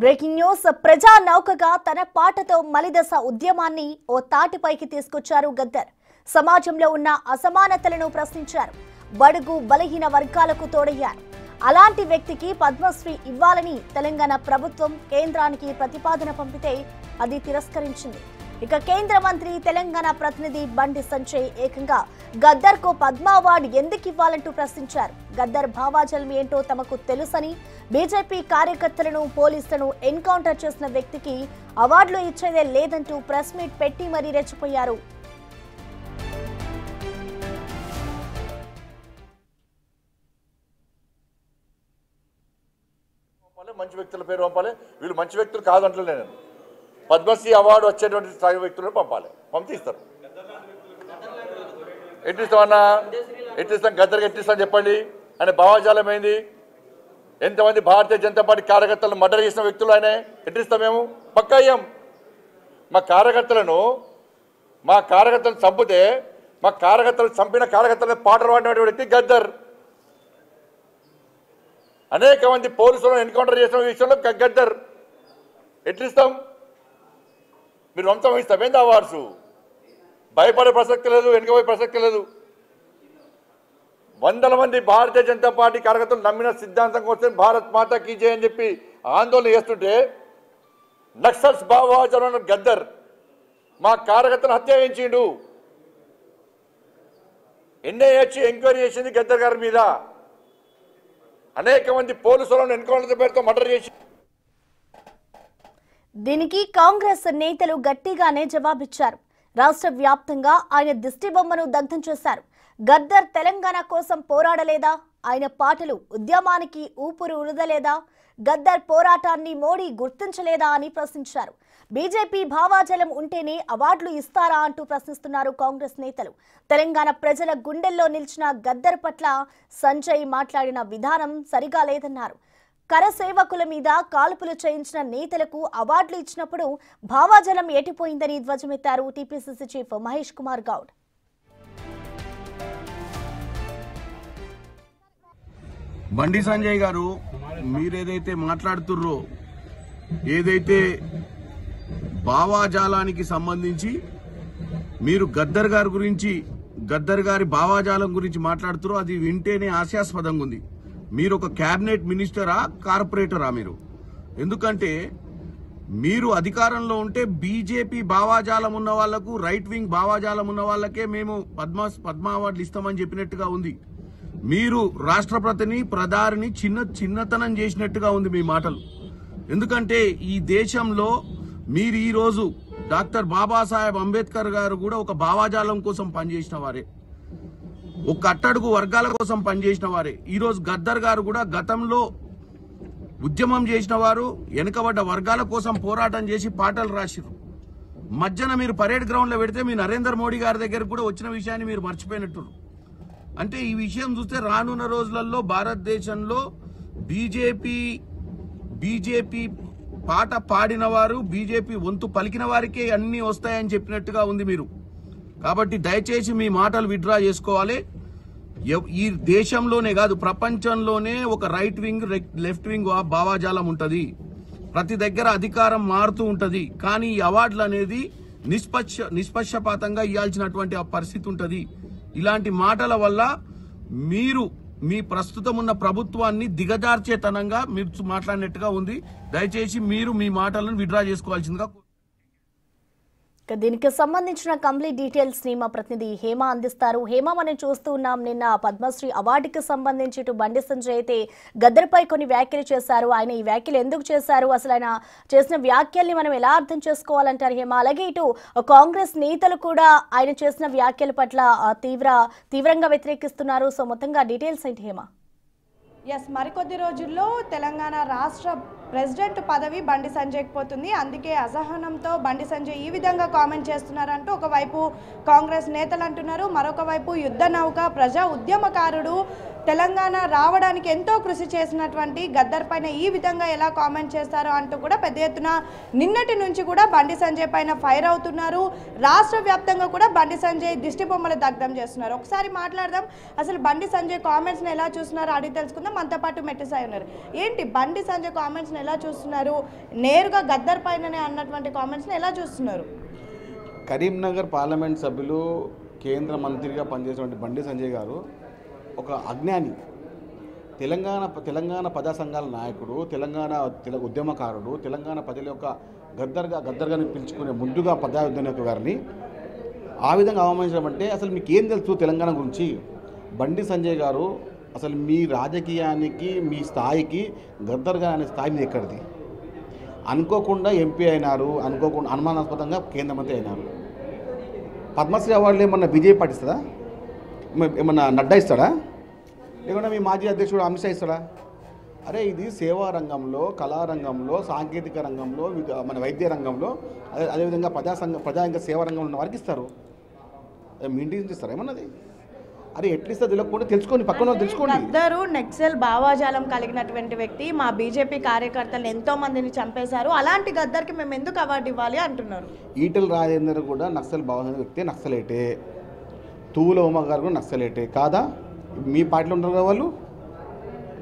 Breaking news ప్రజా నౌకగా తన పాటతో మలిదశ ఉద్యమాన్ని ఓ తాటిపైకి తీసుకొచ్చారు గద్దర్. సమాజంలో ఉన్న అసమానతలను ప్రశ్నించారు. బడుగు బలహీన వర్గాలకు తోడయ్యారు. అలాంటి వ్యక్తికి పద్మశ్రీ ఇవ్వాలని తెలంగాణ ప్రభుత్వం కేంద్రానికి ప్రతిపాదన పంపితే అది తిరస్కరించింది. ఇక కేంద్ర మంత్రి తెలంగాణ ప్రతినిధి బండి సంజయ్ ఏకంగా గద్దర్ కు పద్మ అవార్డు ఎందుకు ఇవ్వాలంటూ ప్రశ్నించారు. గద్దర్ భావాజలం ఏంటో తమకు తెలుసని, బీజేపీ కార్యకర్తలను పోలీసులను ఎన్కౌంటర్ చేసిన వ్యక్తికి అవార్డులు ఇచ్చేదే లేదంటూ ప్రెస్ మీట్ పెట్టి మరీ రెచ్చిపోయారు. మంచి వ్యక్తుల పేరు పంపాలి, వీళ్ళు మంచి వ్యక్తులు కాదంటలే. నేను పద్మశ్రీ అవార్డు వచ్చేటువంటి స్థాయి వ్యక్తులను పంపాలి, పంపిస్తారు. ఎట్టిస్తామన్నా, ఎట్టిస్తాం, గద్దరికి ఎట్టిస్తాం చెప్పండి. ఆయన భావజాలం ఏంది? ఎంతమంది భారతీయ జనతా పార్టీ కార్యకర్తలను మర్డర్ చేసిన వ్యక్తులు ఆయన ఎట్టిస్తాం? మేము పక్కా అయ్యాం. మా కార్యకర్తలను చంపితే మా కార్యకర్తలు చంపిన కార్యకర్తలను పాటలు పాడినటువంటి వ్యక్తి గద్దర్. అనేక మంది పోలీసులను ఎన్కౌంటర్ చేసిన విషయంలో గద్దర్. ఎట్లిస్తాం? మీరు వంశం ఇస్తాం ఏంది అవార్డ్స్? భయపడే ప్రసక్తి లేదు, వెనుకపోయే ప్రసక్తి లేదు. వందల మంది భారతీయ జనతా పార్టీ కార్యకర్తలు నమ్మిన సిద్ధాంతం కోసం భారత్ మాతా కీ జై అని చెప్పి ఆందోళన చేస్తుంటే నక్సల్స్ భావజాలం గద్దర్ మా కార్యకర్తను హత్య చేయించిండు. ఎన్ఐఏ ఎంక్వైరీ చేసింది గద్దర్ గారి మీద. అనేక మంది పోలీసులను ఎన్కౌంటర్ పేరుతో మర్డర్ చేసి. దీనికి కాంగ్రెస్ నేతలు గట్టిగానే జవాబిచ్చారు. రాష్ట్ర వ్యాప్తంగా ఆయన దిష్టి బొమ్మను దగ్ధం చేశారు. గద్దర్ తెలంగాణ కోసం పోరాడలేదా? ఆయన పాటలు ఉద్యమానికి ఊపిరి ఊదలేదా? గద్దర్ పోరాటాన్ని మోడీ గుర్తించలేదా అని ప్రశ్నించారు. బీజేపీ భావాజలం ఉంటేనే అవార్డులు ఇస్తారా అంటూ ప్రశ్నిస్తున్నారు కాంగ్రెస్ నేతలు. తెలంగాణ ప్రజల గుండెల్లో నిలిచిన గద్దర్ పట్ల సంజయ్ మాట్లాడిన విధానం సరిగా లేదన్నారు. కరసేవకుల మీద కాల్పులు చేయించిన నేతలకు అవార్డులు ఇచ్చినప్పుడు భావాజలం ఏటిపోయిందని ధ్వజమెత్తారు టీపీసీసీ చీఫ్ మహేష్ కుమార్ గౌడ్. బండి సంజయ్ గారు, మీరేదైతే మాట్లాడుతుర్రో, ఏదైతే భావాజాలానికి సంబంధించి మీరు గద్దర్ గారి గురించి, గద్దర్ గారి భావాజాలం గురించి మాట్లాడుతుర్రో, అది వింటేనే హాస్యాస్పదంగా ఉంది. మీరు ఒక క్యాబినెట్ మినిస్టరా, కార్పొరేటరా మీరు? ఎందుకంటే మీరు అధికారంలో ఉంటే బీజేపీ భావాజాలం ఉన్న వాళ్లకు, రైట్ వింగ్ భావాజాలం ఉన్న వాళ్ళకే మేము పద్మ అవార్డులు ఇస్తామని చెప్పినట్టుగా ఉంది. మీరు రాష్ట్రపతిని, ప్రధాని చిన్నతనం చేసినట్టుగా ఉంది మీ మాటలు. ఎందుకంటే ఈ దేశంలో మీరు ఈరోజు డాక్టర్ బాబాసాహెబ్ అంబేద్కర్ గారు కూడా ఒక భావాజాలం కోసం పనిచేసిన వారే, ఒక అట్టడుగు వర్గాల కోసం పనిచేసిన వారే. ఈరోజు గద్దర్ గారు కూడా గతంలో ఉద్యమం చేసిన వారు, వెనుకబడ్డ వర్గాల కోసం పోరాటం చేసి పాటలు రాసిరు. మధ్యన మీరు పరేడ్ గ్రౌండ్ లో పెడితే మీ నరేంద్ర మోడీ గారి దగ్గరకు కూడా వచ్చిన విషయాన్ని మీరు మర్చిపోయినట్టు. అంటే ఈ విషయం చూస్తే రానున్న రోజులలో భారతదేశంలో బీజేపీ పాట పాడిన వారు, బీజేపీ వంతు పలికిన వారికే అన్ని వస్తాయని చెప్పినట్టుగా ఉంది మీరు. కాబట్టి దయచేసి మీ మాటలు విత్డ్రా చేసుకోవాలి. ఈ దేశంలోనే కాదు, ప్రపంచంలోనే ఒక రైట్ వింగ్, లెఫ్ట్ వింగ్ భావాజాలం ఉంటది. ప్రతి దగ్గర అధికారం మారుతూ ఉంటది. కానీ ఈ అవార్డులు అనేది నిష్పక్షపాతంగా ఇవ్వాల్సినటువంటి ఆ పరిస్థితి ఉంటది. ఇలాంటి మాటల వల్ల మీరు మీ ప్రస్తుతం ఉన్న ప్రభుత్వాన్ని దిగజార్చేతనంగా మీరు మాట్లాడినట్టుగా ఉంది. దయచేసి మీరు మీ మాటలను విత్డ్రా చేసుకోవాల్సిందిగా. దీనికి సంబంధించిన కంప్లీట్ డీటెయిల్స్ ని మా ప్రతినిధి హేమ అందిస్తారు. హేమ, మనం చూస్తూ ఉన్నాం, నిన్న పద్మశ్రీ అవార్డుకి సంబంధించి ఇటు బండి సంజయ్ అయితే గద్దర్ పై కొన్ని వ్యాఖ్యలు చేశారు. ఆయన ఈ వ్యాఖ్యలు ఎందుకు చేశారు, అసలు ఆయన చేసిన వ్యాఖ్యల్ని మనం ఎలా అర్థం చేసుకోవాలంటారు హేమ? అలాగే ఇటు కాంగ్రెస్ నేతలు కూడా ఆయన చేసిన వ్యాఖ్యల పట్ల తీవ్రంగా వ్యతిరేకిస్తున్నారు. సో మొత్తంగా డీటెయిల్స్ ఏంటి హేమ? మరికొద్ది రోజుల్లో తెలంగాణ రాష్ట్ర ప్రెసిడెంట్ పదవి బండి సంజయ్కి పోతుంది. అందుకే అసహనంతో బండి సంజయ్ ఈ విధంగా కామెంట్ చేస్తున్నారంటూ ఒకవైపు కాంగ్రెస్ నేతలు అంటున్నారు. మరొక వైపు యుద్ధ నౌక, ప్రజా ఉద్యమకారుడు తెలంగాణ రావడానికి ఎంతో కృషి చేసినటువంటి గద్దర్ పైన ఈ విధంగా ఎలా కామెంట్ చేస్తారో అంటూ కూడా పెద్ద ఎత్తున నిన్నటి నుంచి కూడా బండి సంజయ్ పైన ఫైర్ అవుతున్నారు. రాష్ట్ర వ్యాప్తంగా కూడా బండి సంజయ్ దిష్టి బొమ్మలు దగ్ధం చేస్తున్నారు. ఒకసారి మాట్లాడదాం, అసలు బండి సంజయ్ కామెంట్స్ని ఎలా చూస్తున్నారో అడిగి తెలుసుకుందాం. మనతో పాటు మెట్టిసాయి ఉన్నారు. ఏంటి బండి సంజయ్ కామెంట్స్ని ఎలా చూస్తున్నారు? నేరుగా గద్దర్ పైననే అన్నటువంటి కామెంట్స్ని ఎలా చూస్తున్నారు? కరీంనగర్ పార్లమెంట్ సభ్యులు కేంద్ర మంత్రిగా పనిచేసినటువంటి బండి సంజయ్ గారు ఒక అజ్ఞాని. తెలంగాణ ప్రజా సంఘాల నాయకుడు, తెలంగాణ ఉద్యమకారుడు, తెలంగాణ ప్రజల యొక్క గద్దర్గాని పిలుచుకునే ముందుగా ప్రజాయుద్ధ గారిని ఆ విధంగా అవమానించడం అంటే అసలు మీకు ఏం తెలుసు తెలంగాణ గురించి? బండి సంజయ్ గారు అసలు మీ రాజకీయానికి, మీ స్థాయికి గద్దర్గా అనే స్థాయి మీద ఎక్కడిది? అనుకోకుండా ఎంపీ అయినారు, అనుకోకుండా అనుమానాస్పదంగా కేంద్ర మంత్రి అయినారు. పద్మశ్రీ అవార్డులు ఏమన్నా బీజేపీ పాటిస్తుందా? ఏమన్నా నడ్డా ఇస్తాడా? లేకుండా మీ మాజీ అధ్యక్షుడు అమిత్ షా ఇస్తాడా? అరే ఇది సేవా రంగంలో, కళారంగంలో, సాంకేతిక రంగంలో, మన వైద్య రంగంలో, అదేవిధంగా ప్రజా ఇంకా సేవా రంగంలో ఉన్న వారికి ఇస్తారు. మీ ఇంటి నుంచి ఇస్తారా ఏమన్నది? అరే ఎట్లిస్తా తెలియకుండా తెలుసుకోండి, పక్కన తెలుసుకోండి. గద్దరు నెక్సల్ భావాజాలం కలిగినటువంటి వ్యక్తి, మా బీజేపీ కార్యకర్తలు ఎంతో మందిని చంపేశారు, అలాంటి గద్దర్కి మేము ఎందుకు అవార్డు ఇవ్వాలి అంటున్నారు. ఈటెల రాజేందర్ కూడా నక్సల్ భావన వ్యక్తి, నక్సలేటే. తూల ఉమ గారు కూడా నక్సలేటే కాదా? మీ పార్టీలో ఉన్నారు కదా వాళ్ళు,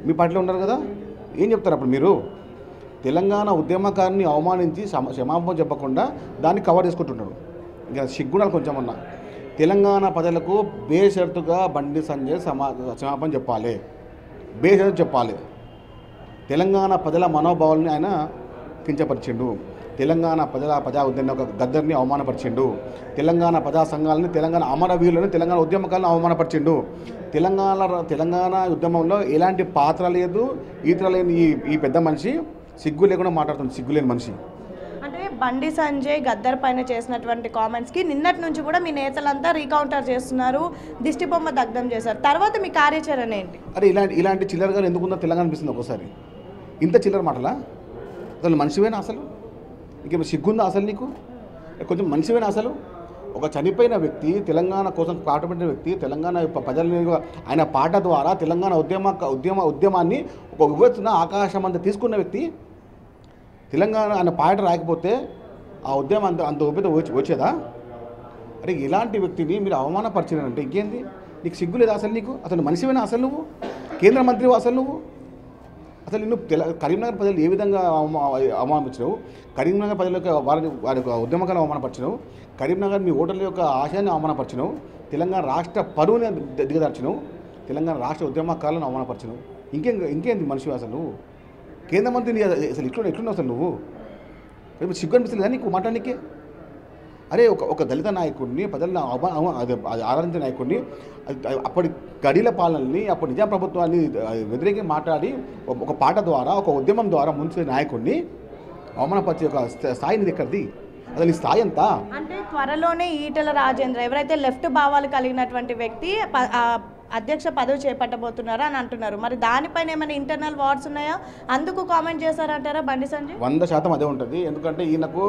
మీ పార్టీలో ఉన్నారు కదా, ఏం చెప్తారు అప్పుడు మీరు? తెలంగాణ ఉద్యమకారిని అవమానించి క్షమాపణ చెప్పకుండా దాన్ని కవర్ చేసుకుంటున్నాడు. ఇంకా సిగ్గుణాలు కొంచెం ఉన్నా తెలంగాణ ప్రజలకు బేషరతుగా బండి సంజయ్ క్షమాపణ చెప్పాలి, బేషరతు చెప్పాలి. తెలంగాణ ప్రజల మనోభావాలని ఆయన కించపరిచిండు. తెలంగాణ ప్రజా ఉద్యమ గద్దర్ని అవమానపరిచిండు. తెలంగాణ ప్రజా సంఘాలని, తెలంగాణ అమరవీరులను, తెలంగాణ ఉద్యమకాలను అవమానపరిచిండు. తెలంగాణ ఉద్యమంలో ఎలాంటి పాత్ర లేదు, ఈత్ర లేని ఈ పెద్ద మనిషి సిగ్గు లేకుండా మాట్లాడుతుంది, సిగ్గులేని మనిషి. అంటే బండి సంజయ్ గద్దర్ పైన చేసినటువంటి కామెంట్స్కి నిన్నటి నుంచి కూడా మీ నేతలంతా రీకౌంటర్ చేస్తున్నారు, దిష్టి బొమ్మ దగ్ధం చేశారు. తర్వాత మీ కార్యాచరణ ఏంటి? అరే ఇలాంటి చిల్లరగా ఎందుకుందో తెలంగాణ అనిపిస్తుంది ఒకసారి. ఇంత చిల్లర మాటలా? అసలు మనిషివేనా? అసలు ఇంకేమో సిగ్గుందా అసలు నీకు? కొంచెం మనిషివేనా అసలు? ఒక చనిపోయిన వ్యక్తి, తెలంగాణ కోసం పాటుపడిన వ్యక్తి, తెలంగాణ ప్రజలని ఆయన పాట ద్వారా తెలంగాణ ఉద్యమాన్ని ఒక వివత్తున ఆకాశం అంతా తీసుకున్న వ్యక్తి, తెలంగాణ ఆయన పాట రాకపోతే ఆ ఉద్యమం అంత ఉపేత వచ్చేదా? అరే ఇలాంటి వ్యక్తిని మీరు అవమానపరిచినారంటే ఇంకేంది? నీకు సిగ్గు లేదా అసలు? నీకు అసలు మనిషివేనా అసలు? నువ్వు కేంద్ర మంత్రివు అసలు? నువ్వు అసలు నువ్వు కరీంనగర్ ప్రజలు ఏ విధంగా అవమానపరిచినావు? కరీంనగర్ ప్రజలకు వారి ఉద్యమకాలను అవమానపరిచినావు. కరీంనగర్ మీ ఓటర్ల యొక్క ఆశయాన్ని అవమానపరిచినావు. తెలంగాణ రాష్ట్ర పరువుని దిగదార్చినావు. తెలంగాణ రాష్ట్ర ఉద్యమకాలను అవమానపరిచినావు. ఇంకేంది మనిషి అసలు? నువ్వు కేంద్ర మంత్రిని అసలు ఎట్లున్నావు అసలు? నువ్వు సిగ్గు అనిపిస్తుంది కదా నీకు మాట్లాడడానికి? అరే ఒక దళిత నాయకుడిని, ప్రజలను ఆరాధించే నాయకుడిని, అప్పటి గడిల పాలనని, అప్పటి నిజాం ప్రభుత్వాన్ని వ్యతిరేకంగా మాట్లాడి ఒక పాట ద్వారా, ఒక ఉద్యమం ద్వారా ముంచే నాయకుడిని అవమానపరిచే ఒక స్థాయి నీది ఎక్కడిది? అసలు ఈ స్థాయి ఎంత? అంటే త్వరలోనే ఈటెల రాజేంద్ర ఎవరైతే లెఫ్ట్ భావాలు కలిగినటువంటి వ్యక్తి అధ్యక్ష పదవి చేపట్టబోతున్నారా అని అంటున్నారు. మరి దానిపైన ఏమైనా ఇంటర్నల్ వార్డ్స్ ఉన్నాయా? అందుకు కామెంట్ చేశారంటారా బండి సంజయ్? 100% అదే ఉంటుంది. ఎందుకంటే ఈయనకు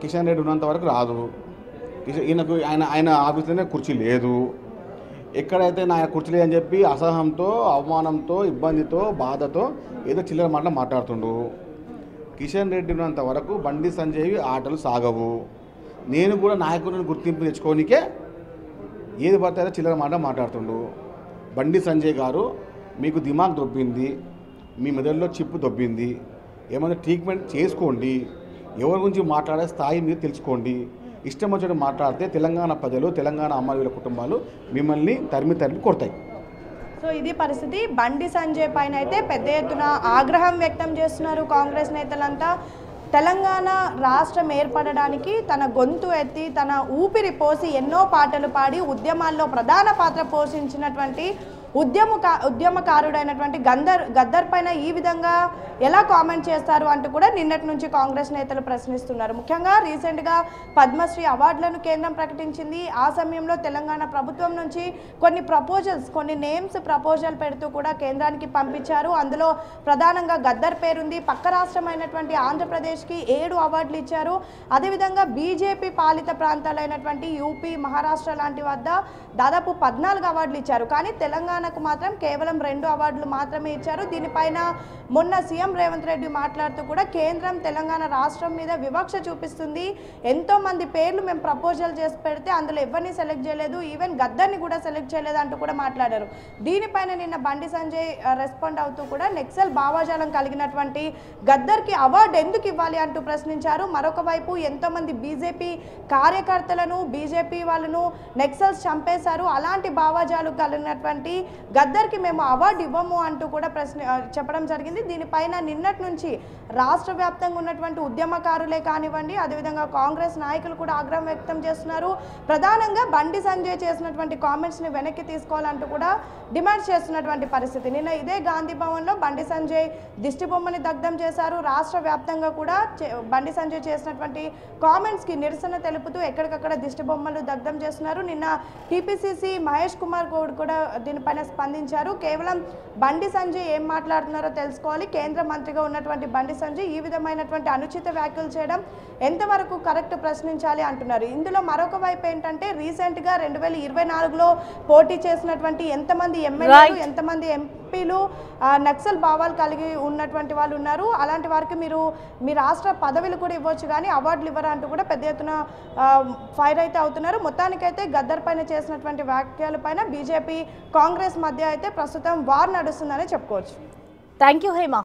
కిషన్ రెడ్డి ఉన్నంత వరకు రాదు. ఈయనకు ఆయన ఆఫీస్లోనే కుర్చీ లేదు. ఎక్కడైతే నా కుర్చీ లేదని చెప్పి అసహనంతో, అవమానంతో, ఇబ్బందితో, బాధతో ఏదో చిల్లర మాటలు మాట్లాడుతుండు. కిషన్ రెడ్డి ఉన్నంత వరకు బండి సంజయ్ ఆటలు సాగవు. నేను కూడా నాయకుడిని గుర్తింపు తెచ్చుకోనికే ఏది పడితే అదే చిల్లర మాట మాట్లాడుతుండు. బండి సంజయ్ గారు మీకు దిమాగ్ దొబ్బింది, మీ మెదడులో చిప్పు దొబ్బింది, ఏమైనా ట్రీట్మెంట్ చేసుకోండి. ఎవరి గురించి మాట్లాడే స్థాయి మీరు తెలుసుకోండి. ఇష్టం వచ్చినట్టు మాట్లాడితే తెలంగాణ ప్రజలు, తెలంగాణ అమ్మాయిల కుటుంబాలు మిమ్మల్ని తరిమి కొడతాయి. సో ఇది పరిస్థితి. బండి సంజయ్ పైన అయితే పెద్ద ఎత్తున ఆగ్రహం వ్యక్తం చేస్తున్నారు కాంగ్రెస్ నేతలంతా. తెలంగాణ రాష్ట్రం ఏర్పడడానికి తన గొంతు ఎత్తి, తన ఊపిరి పోసి ఎన్నో పాటలు పాడి ఉద్యమాల్లో ప్రధాన పాత్ర పోషించినటువంటి ఉద్యమకారుడైనటువంటి గద్దర్ పైన ఈ విధంగా ఎలా కామెంట్ చేస్తారు అంటూ కూడా నిన్నటి నుంచి కాంగ్రెస్ నేతలు ప్రశ్నిస్తున్నారు. ముఖ్యంగా రీసెంట్గా పద్మశ్రీ అవార్డులను కేంద్రం ప్రకటించింది. ఆ సమయంలో తెలంగాణ ప్రభుత్వం నుంచి కొన్ని నేమ్స్ ప్రపోజల్ పెడుతూ కూడా కేంద్రానికి పంపించారు. అందులో ప్రధానంగా గద్దర్ పేరుంది. పక్క రాష్ట్రమైనటువంటి ఆంధ్రప్రదేశ్కి 7 అవార్డులు ఇచ్చారు. అదేవిధంగా బీజేపీ పాలిత ప్రాంతాలైనటువంటి యూపీ, మహారాష్ట్ర లాంటి వద్ద దాదాపు 14 అవార్డులు ఇచ్చారు. కానీ తెలంగాణ తెలంగాణకు మాత్రం కేవలం 2 అవార్డులు మాత్రమే ఇచ్చారు. దీనిపైన మొన్న సీఎం రేవంత్ రెడ్డి మాట్లాడుతూ కూడా కేంద్రం తెలంగాణ రాష్ట్రం మీద వివక్ష చూపిస్తుంది, ఎంతో మంది పేర్లు మేము ప్రపోజల్ చేసి పెడితే అందులో ఎవరిని సెలెక్ట్ చేయలేదు, ఈవెన్ గద్దర్ని కూడా సెలెక్ట్ చేయలేదు అంటూ కూడా మాట్లాడారు. దీనిపైన నిన్న బండి సంజయ్ రెస్పాండ్ అవుతూ కూడా నెక్సల్ భావజాలం కలిగినటువంటి గద్దర్కి అవార్డు ఎందుకు ఇవ్వాలి అంటూ ప్రశ్నించారు. మరొక వైపు ఎంతో మంది బీజేపీ కార్యకర్తలను బీజేపీ వాళ్ళను నెక్సల్స్ చంపేశారు, అలాంటి భావజాలు కలిగినటువంటి గద్దర్కి మేము అవార్డు ఇవ్వము అంటూ కూడా చెప్పడం జరిగింది. దీనిపైన నిన్నటి నుంచి రాష్ట్ర వ్యాప్తంగా ఉన్నటువంటి ఉద్యమకారులే కానివ్వండి, అదేవిధంగా కాంగ్రెస్ నాయకులు కూడా ఆగ్రహం వ్యక్తం చేస్తున్నారు. ప్రధానంగా బండి సంజయ్ చేసినటువంటి కామెంట్స్ని వెనక్కి తీసుకోవాలంటూ కూడా డిమాండ్ చేస్తున్నటువంటి పరిస్థితి. నిన్న ఇదే గాంధీ భవన్లో బండి సంజయ్ దిష్టి బొమ్మని దగ్ధం చేశారు. రాష్ట్ర వ్యాప్తంగా కూడా బండి సంజయ్ చేసినటువంటి కామెంట్స్కి నిరసన తెలుపుతూ ఎక్కడికక్కడ దిష్టి బొమ్మలు దగ్ధం చేస్తున్నారు. నిన్న టీపీసీసీ మహేష్ కుమార్ గౌడ్ కూడా దీనిపైన స్పందించారు. కేవలం బండి సంజయ్ ఏం మాట్లాడుతున్నారో తెలుసుకోవాలి, కేంద్ర మంత్రిగా ఉన్నటువంటి బండి సంజయ్ ఈ విధమైనటువంటి అనుచిత వ్యాఖ్యలు చేయడం ఎంతవరకు కరెక్ట్ ప్రశ్నించాలి అంటున్నారు. ఇందులో మరొక వైపు ఏంటంటే రీసెంట్గా 2024లో పోటీ చేసినటువంటి ఎంతమంది ఎమ్మెల్యేలు ఎంతమంది ఎంపీలు నక్సల్ భావాలు కలిగి ఉన్నటువంటి వాళ్ళు ఉన్నారు, అలాంటి వారికి మీరు మీ రాష్ట్ర పదవులు కూడా ఇవ్వచ్చు కానీ అవార్డులు ఇవ్వరా అంటూ కూడా పెద్ద ఎత్తున ఫైర్ అయితే అవుతున్నారు. మొత్తానికైతే గద్దర్ పైన చేసినటువంటి వ్యాఖ్యలపైన బీజేపీ కాంగ్రెస్ మధ్య అయితే ప్రస్తుతం వార్ నడుస్తుందని చెప్పుకోవచ్చు. Thank you Hema.